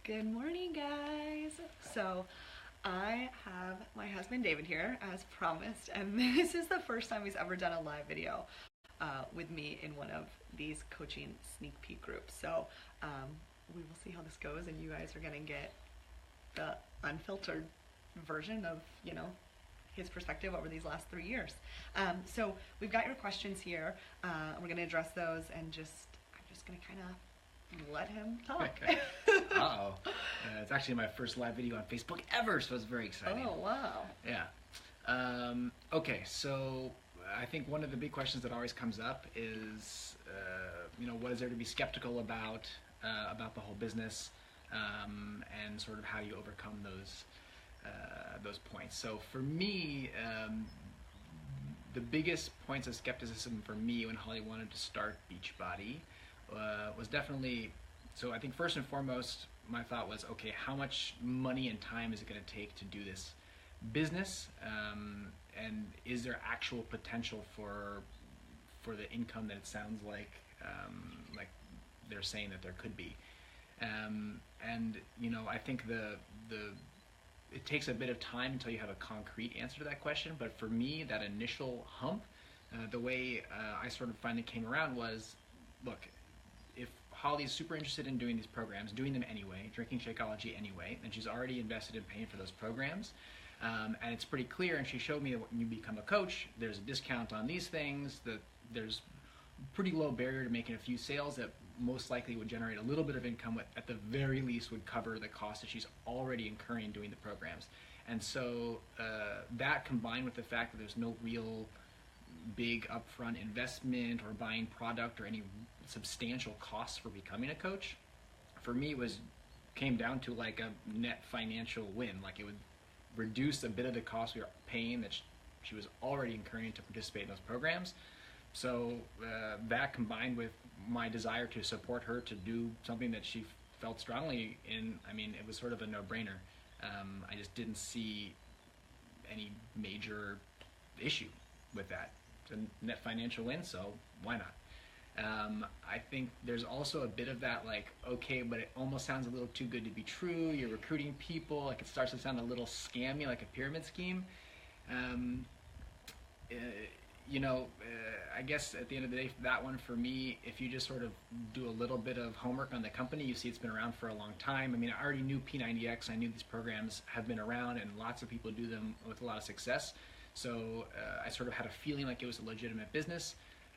Good morning, guys. So I have my husband David here as promised, and this is the first time he's ever done a live video with me in one of these coaching sneak peek groups. So we will see how this goes, and you guys are gonna get the unfiltered version of, his perspective over these last 3 years. So we've got your questions here. We're gonna address those, and I'm just gonna kind of let him talk. Uh-oh. It's actually my first live video on Facebook ever, so it's very exciting. Oh, wow. Yeah. Okay, so I think one of the big questions that always comes up is, what is there to be skeptical about the whole business, and sort of how do you overcome those points. So for me, the biggest points of skepticism for me when Holly wanted to start Beachbody was definitely, so I think first and foremost, my thought was, okay, how much money and time is it going to take to do this business, and is there actual potential for the income that it sounds like they're saying that there could be, and I think it takes a bit of time until you have a concrete answer to that question. But for me, that initial hump, the way I sort of finally came around was, look, if Holly's super interested in doing these programs, doing them anyway, drinking Shakeology anyway, and she's already invested in paying for those programs, and it's pretty clear, and she showed me that when you become a coach, there's a discount on these things, that there's pretty low barrier to making a few sales that most likely would generate a little bit of income, at the very least would cover the cost that she's already incurring doing the programs. And so that, combined with the fact that there's no real big upfront investment or buying product or any substantial costs for becoming a coach, for me came down to like a net financial win. Like, it would reduce a bit of the cost we were paying that she was already incurring to participate in those programs. So that, combined with my desire to support her to do something that she felt strongly in, it was sort of a no-brainer. I just didn't see any major issue with that. It's a net financial win, so why not? I think there's also a bit of that, like, okay, but it almost sounds a little too good to be true. You're recruiting people, like, it starts to sound a little scammy, like a pyramid scheme. I guess at the end of the day, that one for me, if you just sort of do a little bit of homework on the company, you see it's been around for a long time. I already knew P90X. I knew these programs have been around, and lots of people do them with a lot of success. So I sort of had a feeling like it was a legitimate business.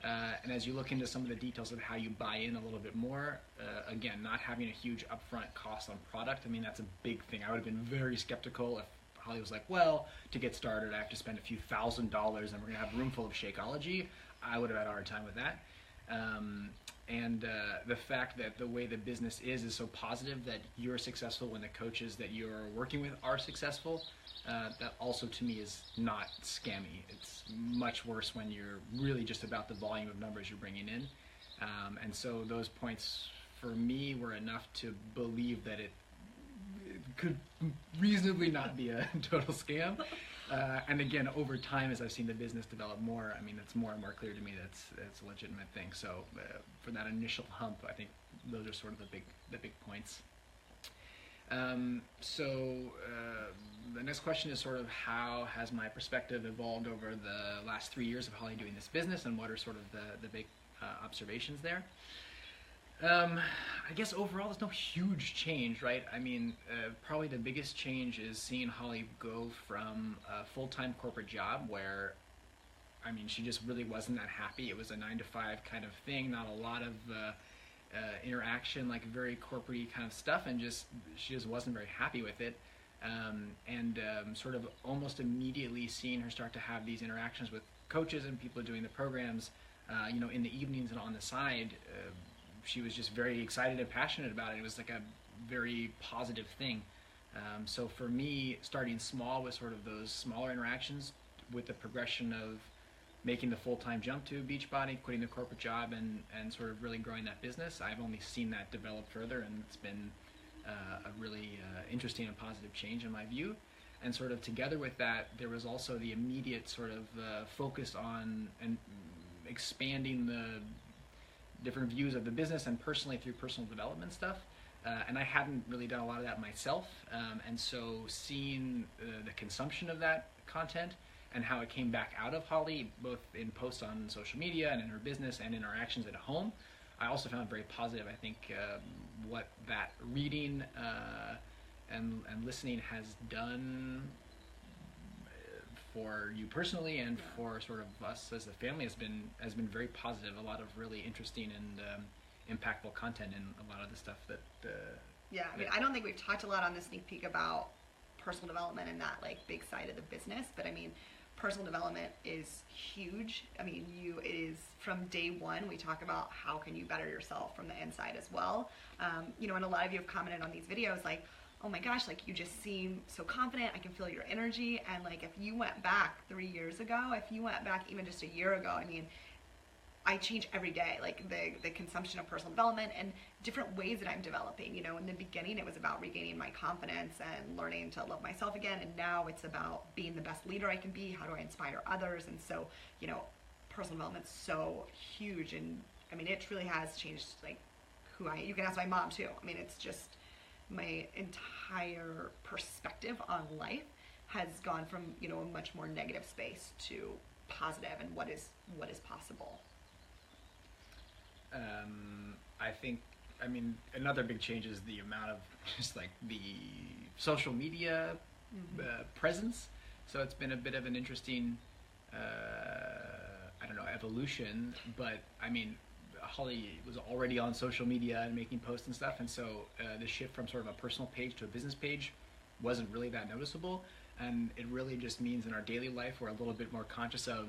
And as you look into some of the details of how you buy in a little bit more, again, not having a huge upfront cost on product, that's a big thing. I would have been very skeptical if Holly was like, well, to get started, I have to spend a few $1,000s and we're going to have a room full of Shakeology. I would have had a hard time with that. The fact that the way the business is so positive, that you're successful when the coaches that you're working with are successful, that also to me is not scammy. It's much worse when you're really just about the volume of numbers you're bringing in. And so those points for me were enough to believe that it could reasonably not be a total scam. And again, over time, as I've seen the business develop more, it's more and more clear to me that's a legitimate thing. So for that initial hump, I think those are sort of the big points. The next question is sort of, how has my perspective evolved over the last 3 years of Holly doing this business, and what are sort of the big observations there? I guess overall there's no huge change, right? Probably the biggest change is seeing Holly go from a full-time corporate job where, she just really wasn't that happy. It was a 9-to-5 kind of thing, not a lot of interaction, like very corporate-y kind of stuff, and she just wasn't very happy with it. Sort of almost immediately seeing her start to have these interactions with coaches and people doing the programs, in the evenings and on the side, she was just very excited and passionate about it. It was like a very positive thing. So for me, starting small with sort of those smaller interactions, with the progression of making the full-time jump to Beachbody, quitting the corporate job, and sort of really growing that business, I've only seen that develop further, and it's been a really interesting and positive change in my view. And sort of together with that, there was also the immediate sort of focus on and expanding the different views of the business and personally through personal development stuff. and I hadn't really done a lot of that myself. And so seeing the consumption of that content and how it came back out of Holly, both in posts on social media and in her business and in our actions at home, I also found very positive. I think what that reading and listening has done for you personally and for sort of us as a family has been very positive. A lot of really interesting and impactful content in a lot of the stuff that. Yeah, I mean, I don't think we've talked a lot on the sneak peek about personal development and that like big side of the business, but I mean, personal development is huge. I mean, it is from day one. We talk about how can you better yourself from the inside as well. You know, and a lot of you have commented on these videos like, oh my gosh, like you just seem so confident. I can feel your energy. And like if you went back 3 years ago, if you went back even just a year ago, I mean, I change every day, like the consumption of personal development and different ways that I'm developing. You know, in the beginning, it was about regaining my confidence and learning to love myself again. And now it's about being the best leader I can be. How do I inspire others? And so, you know, personal development's so huge. And I mean, it truly has changed like you can ask my mom too. I mean, it's just my entire perspective on life has gone from, you know, a much more negative space to positive and what is possible. I think, I mean, another big change is the amount of just like the social media presence. So it's been a bit of an interesting, I don't know, evolution. But I mean, Holly was already on social media and making posts and stuff. And so the shift from sort of a personal page to a business page wasn't really that noticeable. And it really just means in our daily life, we're a little bit more conscious of,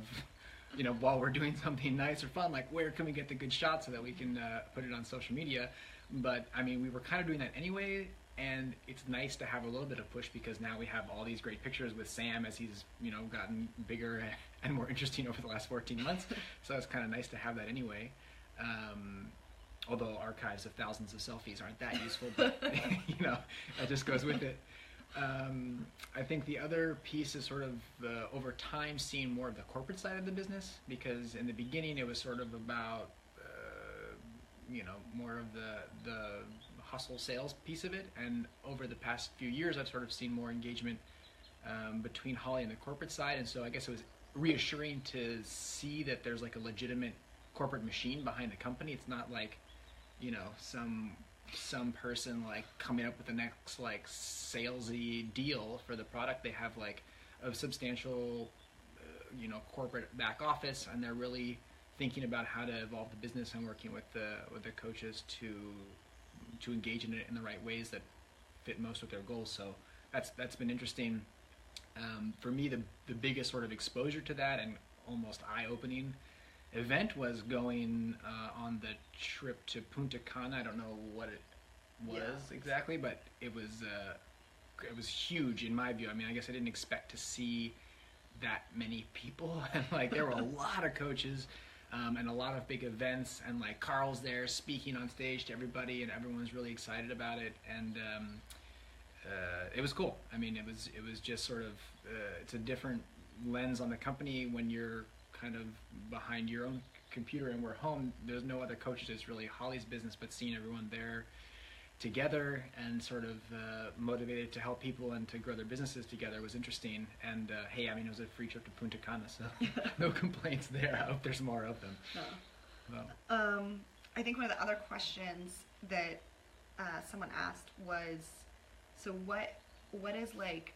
you know, while we're doing something nice or fun, like where can we get the good shot so that we can put it on social media. But I mean, we were kind of doing that anyway, and it's nice to have a little bit of push because now we have all these great pictures with Sam as he's, you know, gotten bigger and more interesting over the last 14 months. So it's kind of nice to have that anyway. Although archives of thousands of selfies aren't that useful, but you know, that just goes with it. I think the other piece is sort of over time seeing more of the corporate side of the business, because in the beginning it was sort of about you know, more of the hustle sales piece of it, and over the past few years I've sort of seen more engagement between Holly and the corporate side, and so I guess it was reassuring to see that there's like a legitimate corporate machine behind the company. It's not like, you know, some person like coming up with the next like salesy deal for the product. They have like a substantial you know, corporate back office, and they're really thinking about how to evolve the business and working with the coaches to engage in it in the right ways that fit most with their goals. So that's been interesting. For me, the biggest sort of exposure to that and almost eye-opening event was going on the trip to Punta Cana. I don't know what it was exactly, but it was huge in my view. I mean, I guess I didn't expect to see that many people, and like there were a lot of coaches and a lot of big events, and like Carl's there speaking on stage to everybody, and everyone's really excited about it, and it was cool. I mean, it was just sort of it's a different lens on the company when you're kind of behind your own computer and we're home. There's no other coaches. It's really Holly's business, but seeing everyone there together and sort of motivated to help people and to grow their businesses together was interesting. And hey, I mean, it was a free trip to Punta Cana, so no complaints there. I hope there's more of them. No. I think one of the other questions that someone asked was, so what is like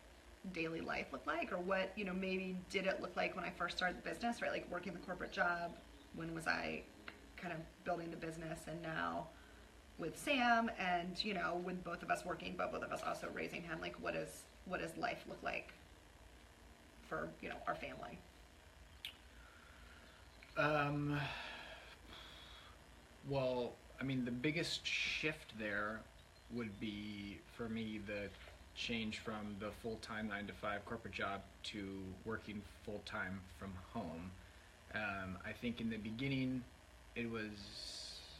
daily life look like, or what, you know, maybe did it look like when I first started the business, right? Like working the corporate job, when was I kind of building the business, and now with Sam and, you know, with both of us working, but both of us also raising him, like what does life look like for, you know, our family? Well, I mean, the biggest shift there would be for me the change from the full-time 9-to-5 corporate job to working full-time from home. I think in the beginning it was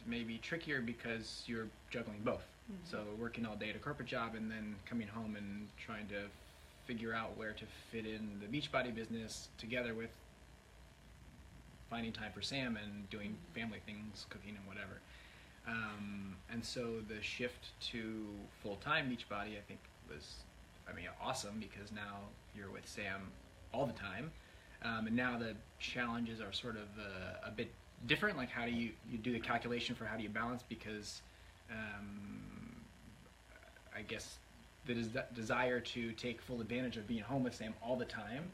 maybe trickier because you're juggling both. Mm-hmm. So working all day at a corporate job and then coming home and trying to figure out where to fit in the Beachbody business together with finding time for Sam and doing family things, cooking and whatever. And so the shift to full-time Beachbody, I think, was, awesome, because now you're with Sam all the time. And now the challenges are sort of a bit different. Like, how do you do the calculation for how do you balance? Because I guess the desire to take full advantage of being home with Sam all the time,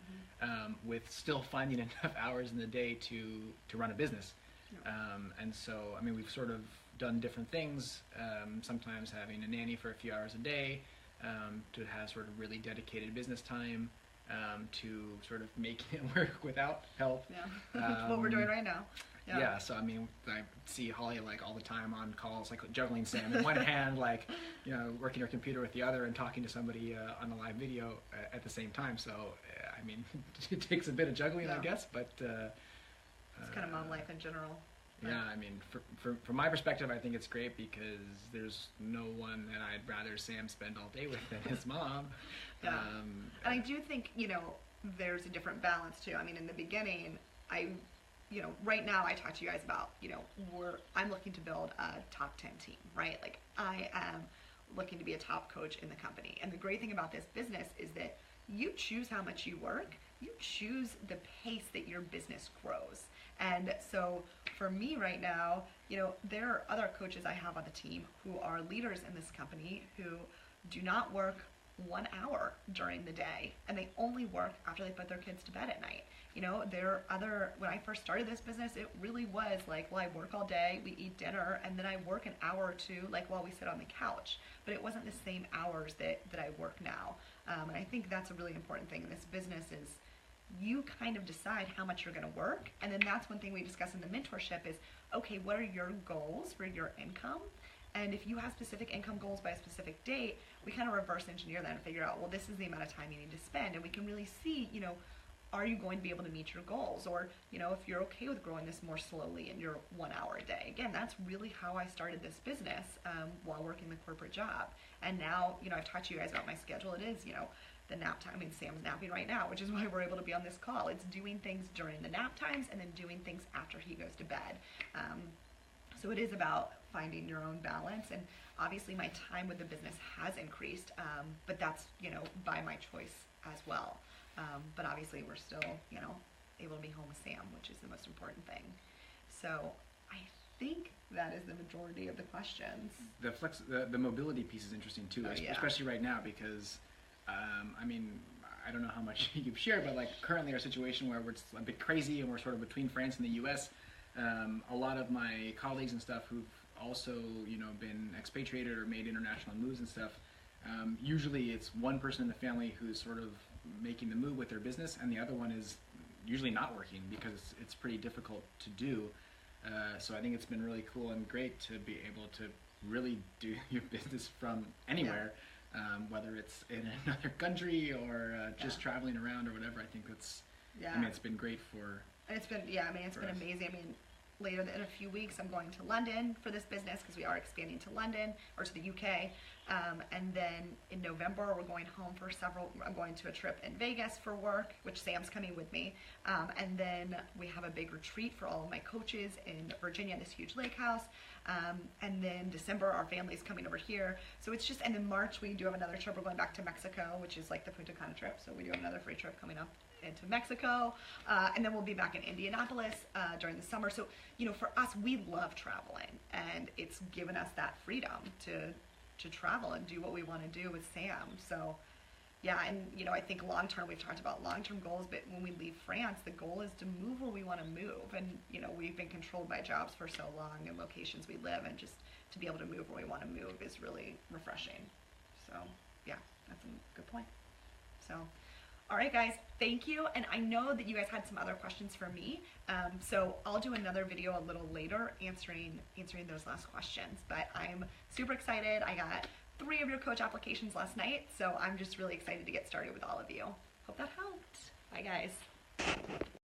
with still finding enough hours in the day to run a business. And so, we've sort of done different things, sometimes having a nanny for a few hours a day, to have sort of really dedicated business time, to sort of making it work without help. That's what we're doing right now. So I see Holly like all the time on calls, like juggling Sam in one hand, like, working her computer with the other, and talking to somebody on a live video at the same time. So it takes a bit of juggling, I guess, but it's kind of mom life in general. Yeah, from my perspective, I think it's great, because there's no one that I'd rather Sam spend all day with than his mom. And I do think, there's a different balance too. In the beginning, right now I talk to you guys about, I'm looking to build a top 10 team, right? Like, I am looking to be a top coach in the company. And the great thing about this business is that you choose how much you work, you choose the pace that your business grows. And so for me right now, there are other coaches I have on the team who are leaders in this company who do not work 1 hour during the day, and they only work after they put their kids to bed at night. When I first started this business, it really was like, well, I work all day, we eat dinner, and then I work an hour or two, like, while we sit on the couch. But it wasn't the same hours that I work now. And I think that's a really important thing in this business is you kind of decide how much you're going to work. And then that's one thing we discuss in the mentorship is, okay, what are your goals for your income? And if you have specific income goals by a specific date, we kind of reverse engineer that and figure out, well, this is the amount of time you need to spend. And we can really see, are you going to be able to meet your goals? Or, if you're okay with growing this more slowly in your 1 hour a day. Again, that's really how I started this business while working the corporate job. And now, I've talked to you guys about my schedule. It is, the nap time. Sam's napping right now, which is why we're able to be on this call. It's doing things during the nap times and then doing things after he goes to bed. So it is about finding your own balance. And obviously my time with the business has increased, but that's, by my choice as well. But obviously we're still, able to be home with Sam, which is the most important thing. So I think that is the majority of the questions. The mobility piece is interesting too, especially right now, because I don't know how much you've shared, but like currently our situation where it's a bit crazy and we're sort of between France and the US, a lot of my colleagues and stuff who've also, been expatriated or made international moves and stuff, usually it's one person in the family who's sort of making the move with their business, and the other one is usually not working because it's pretty difficult to do. So I think it's been really cool and great to be able to really do your business from anywhere. Whether it's in another country or just traveling around or whatever. I think that's, it's been great for... And it's been, it's been amazing. Later in a few weeks, I'm going to London for this business because we are expanding to London, or to the UK. And then in November, we're going home for I'm going to a trip in Vegas for work, which Sam's coming with me. And then we have a big retreat for all of my coaches in Virginia, this huge lake house. And then December, our family's coming over here. So it's just, and then March, we do have another trip. We're going back to Mexico, which is like the Punta Cana trip. So we do have another free trip coming up into Mexico. And then we'll be back in Indianapolis during the summer. So, for us, we love traveling, and it's given us that freedom to travel and do what we want to do with Sam. So, and, I think long-term, we've talked about long-term goals, but when we leave France, the goal is to move where we want to move. And, we've been controlled by jobs for so long and locations we live, and just to be able to move where we want to move is really refreshing. So, that's a good point. So, all right, guys, thank you. And I know that you guys had some other questions for me. So I'll do another video a little later answering those last questions. But I'm super excited. I got 3 of your coach applications last night. So I'm just really excited to get started with all of you. Hope that helped. Bye, guys.